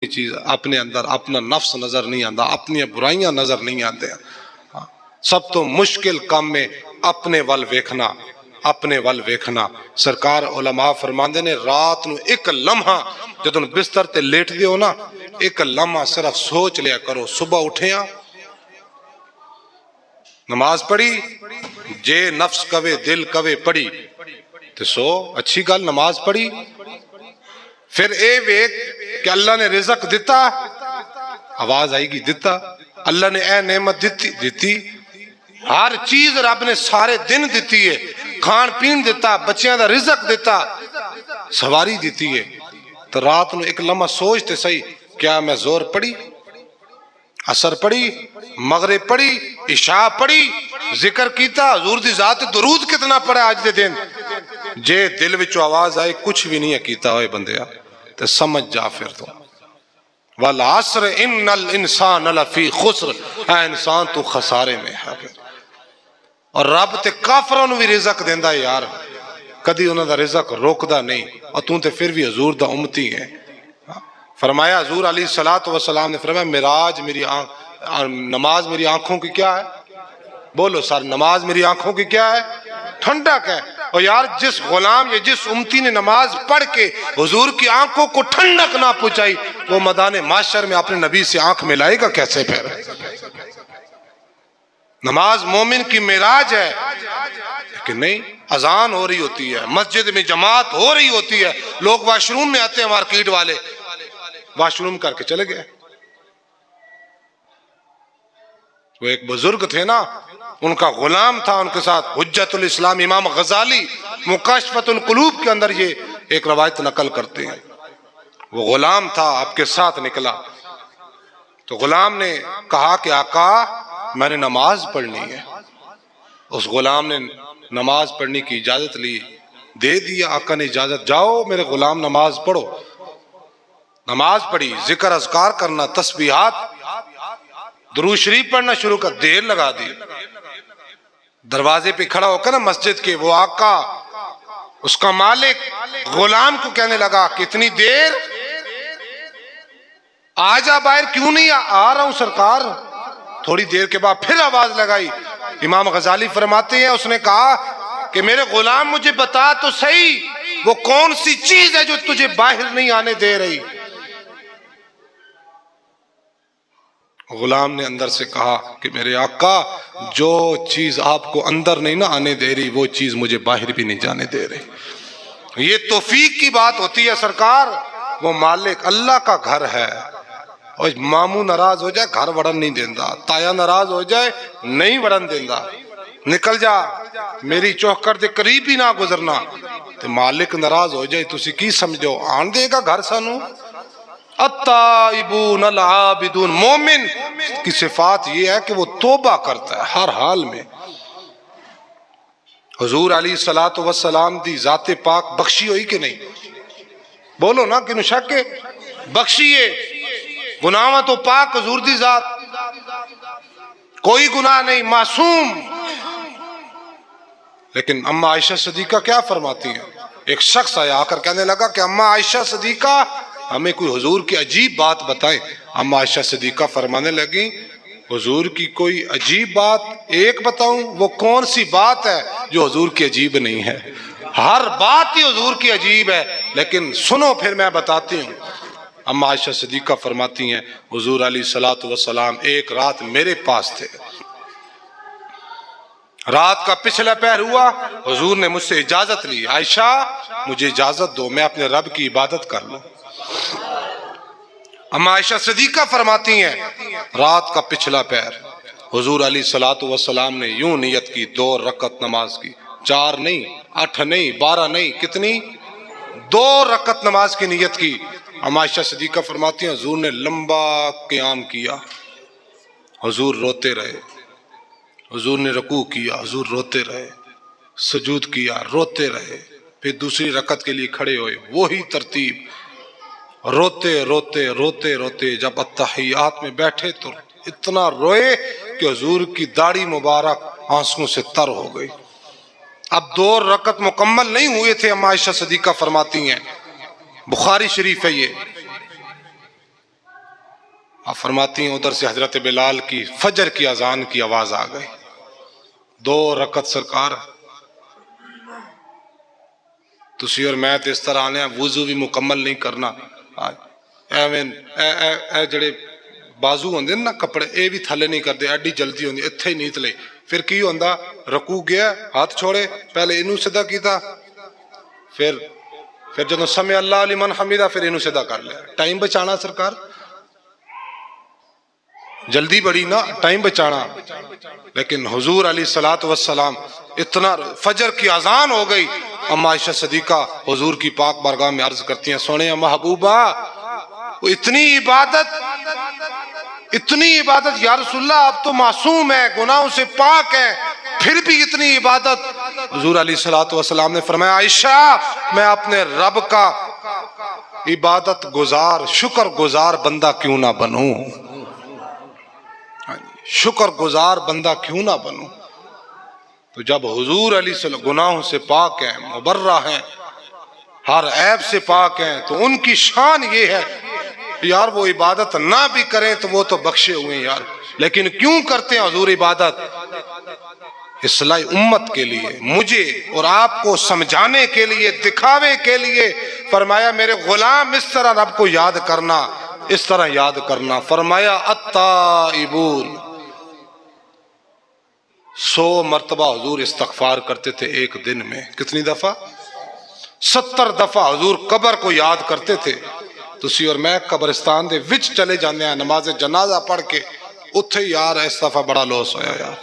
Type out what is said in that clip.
चीज अपने अंदर अपना नफ्स नजर नहीं आता, अपनी बुराइयां नजर नहीं आते। सब तो मुश्किल काम में अपने वल वेखना, अपने वल वेखना। सरकार उलमा फरमांदे ने रात नूं एक लम्हा जदों बिस्तर ते लेटदे हो ना, एक लम्हा सिर्फ सोच लिया करो, सुबह उठिया नमाज पढ़ी, जे नफ्स कवे दिल कवे पढ़ी तो सो अच्छी गल, नमाज पढ़ी। फिर ए वेख कि अल्लाह ने रिजक दिता, आवाज आएगी दिता, अल्लाह ने ए नेमत दिती, हर चीज रब ने सारे दिन दिती है, खान पीन दिता, बच्चों का रिजक दिता, सवारी दिती है। तो रात को एक लम्हा सोचते सही, क्या मैं जोर पढ़ी, असर पढ़ी, मगरिब पढ़ी, इशा पढ़ी, जिक्र कीता, हुजूर दी जात दुरूद कितना पढ़ा आज दे दिन। जे दिल विचों आवाज आए कुछ भी नहीं है कीता होए बंदिया तो समझ जा फिर तो वल अस्र इन्नल इंसान लफी खुस्र, है इंसान तू खसारे में है। और रब ते काफरां नूं भी रिज़क देंदा है यार, कदी उन्हां दा रिज़क रोकदा नहीं, और तू ते फिर भी हजूर दा उम्मती है। फरमाया हजूर अलैहिस्सलातु वस्सलाम ने फरमाया मिराज मेरी नमाज मेरी आंखों की क्या है, बोलो सर, नमाज मेरी आंखों की क्या है, ठंडक है। और यार जिस गुलाम या जिस उम्मती ने नमाज पढ़ के हुजूर की आंखों को ठंडक ना पहुंचाई, वो मैदान माशर में अपने नबी से आंख मिलाएगा कैसे? फिर नमाज मोमिन की मिराज है, लेकिन नहीं, अजान हो रही होती है, मस्जिद में जमात हो रही होती है, लोग वाशरूम में आते हैं, मार्केट वाले वाशरूम करके चले गए। वो एक बुजुर्ग थे ना, उनका गुलाम था, उनके साथ हुज्जतुल इस्लाम इमाम गजाली मुकाशफतुल कुलूब के अंदर ये एक रवायत नकल करते हैं। वो गुलाम था, आपके साथ निकला तो गुलाम ने कहा कि आका मैंने नमाज पढ़नी है। उस गुलाम ने नमाज पढ़ने की इजाजत ली, दे दिया आका ने इजाजत, जाओ मेरे गुलाम नमाज पढ़ो। नमाज पढ़ी, जिक्र अज़कार करना, तस्बीहात, दुरूद शरीफ पढ़ना शुरू कर, देर लगा दी। दरवाजे पे खड़ा होकर ना मस्जिद के वो आका, उसका मालिक गुलाम को कहने लगा कितनी देर, आजा बाहर, क्यों नहीं आ रहा हूं सरकार। थोड़ी देर के बाद फिर आवाज लगाई। इमाम गजाली फरमाते हैं उसने कहा कि मेरे गुलाम मुझे बता तो सही, वो कौन सी चीज है जो तुझे बाहर नहीं आने दे रही। गुलाम ने अंदर से कहा कि मेरे आका, जो चीज आपको अंदर नहीं ना आने दे रही, वो चीज मुझे बाहर भी नहीं जाने दे रही। ये तौफीक की बात होती है सरकार। वो मालिक अल्लाह का घर है, और मामू नाराज हो जाए घर वड़न नहीं देता, ताया नाराज हो जाए नहीं वड़न देता, निकल जा मेरी चौखट के करीब ही ना गुजरना। तो मालिक नाराज हो जाए तुसी की समझो, आन देगा घर सानू। अत्ताइबून अल आबिदून, मोमिन की सिफात ये है कि वो तौबा करता है हर हाल में। हुजूर अलैहिस्सलातु वस्सलाम दी जाते पाक बख्शी हुई कि नहीं, बोलो ना, कि शक है, बख्शी है। गुनाह तो पाक हुजूर दी जात, कोई गुनाह नहीं, मासूम। लेकिन अम्मा आयशा सदीका क्या फरमाती हैं, एक शख्स आया आकर कहने लगा कि अम्मा आयशा सदीका हमें कोई हुजूर की अजीब बात बताएं। अम्मा आयशा सदीका फरमाने लगी, हुजूर की कोई अजीब बात एक बताऊं, वो कौन सी बात है जो हुजूर की अजीब नहीं है? हर बात ही हुजूर की अजीब है, लेकिन सुनो फिर मैं बताती हूँ। अम्मा आयशा सदीका फरमाती हैं हुजूर अलैहिस्सलातु वस्सलाम एक रात मेरे पास थे, रात का पिछला पहर हुआ, हुजूर ने मुझसे इजाजत ली, आयशा मुझे इजाजत दो मैं अपने रब की इबादत कर लूं। अम्मा आयशा सदीका फरमाती हैं रात का पिछला पहर हुजूर अलैहिस्सलातु वस्सलाम ने यूं नियत की 2 रकत नमाज की, 4 नहीं, 8 नहीं, 12 नहीं, कितनी, 2 रकत नमाज की नियत की। अम्मा आयशा सदीका फरमाती हैं हुजूर ने लंबा क़याम किया, हुजूर रोते रहे, हुजूर ने रुकू किया, हुजूर रोते रहे, सुजूद किया, रोते रहे, फिर दूसरी रकत के लिए खड़े हुए, वही तरतीब, रोते रोते रोते रोते जब अत्तहियात में बैठे तो इतना रोए कि हुजूर की दाढ़ी मुबारक आंसुओं से तर हो गई। अब 2 रकत मुकम्मल नहीं हुए थे। अम्मा आयशा सदीका फरमाती हैं, बुखारी शरीफ है ये, आप फरमाती हैं उधर से हजरत बिलाल की फजर की अजान की आवाज आ गई। 2 रकत सरकार तुसी और मैं तो इस तरह आने वुजू भी मुकम्मल नहीं करना, एवें जड़े बाजू होंगे ना कपड़े ये भी थले नहीं करते, एडी जल्दी होंगी इत्थे ही नीत ले। फिर की होंदा, रकू गया हाथ छोड़े पहले इनू सीधा किया, फिर जो समय अल्लाह लिमन हमीदा फिर इनू सीधा कर लिया। टाइम बचाना सरकार, जल्दी बड़ी ना टाइम बचाना। लेकिन हुजूर अलैहिस्सलात वस्सलाम इतना फजर की अजान हो गई, अम्मा आयशा सदीका हुजूर की पाक बारगाह में अर्ज करती हैं, सोने महबूबा वो इतनी इबादत या रसूलल्लाह आप तो मासूम है, गुनाहों से पाक है, फिर भी इतनी इबादत। हुजूर अलैहिस्सलात वस्सलाम ने फरमाया, आयशा मैं अपने रब का इबादत गुजार शुक्र गुजार बंदा क्यों ना बनूं, शुक्र गुजार बंदा क्यों ना बनूं। तो जब हुजूर अलैहिस्सलाम गुनाहों से पाक हैं, मुबर्रा हैं, हर ऐब से पाक हैं, तो उनकी शान ये है यार वो इबादत ना भी करें तो वो तो बख्शे हुए यार, लेकिन क्यों करते हैं हुजूर इबादत? इस्लाही उम्मत के लिए, मुझे और आपको समझाने के लिए, दिखावे के लिए। फरमाया मेरे गुलाम इस तरह रब को याद करना, इस तरह याद करना। फरमाया अत्ताइबून 100 मरतबा हुजूर इस्तगफार करते थे एक दिन में। कितनी दफा? 70 दफा हुजूर कब्र को याद करते थे। तुसी और मैं कब्रिस्तान दे विच चले जाने नमाज जनाजा पढ़ के, उत्थे यार इस दफा बड़ा लॉस होया यार,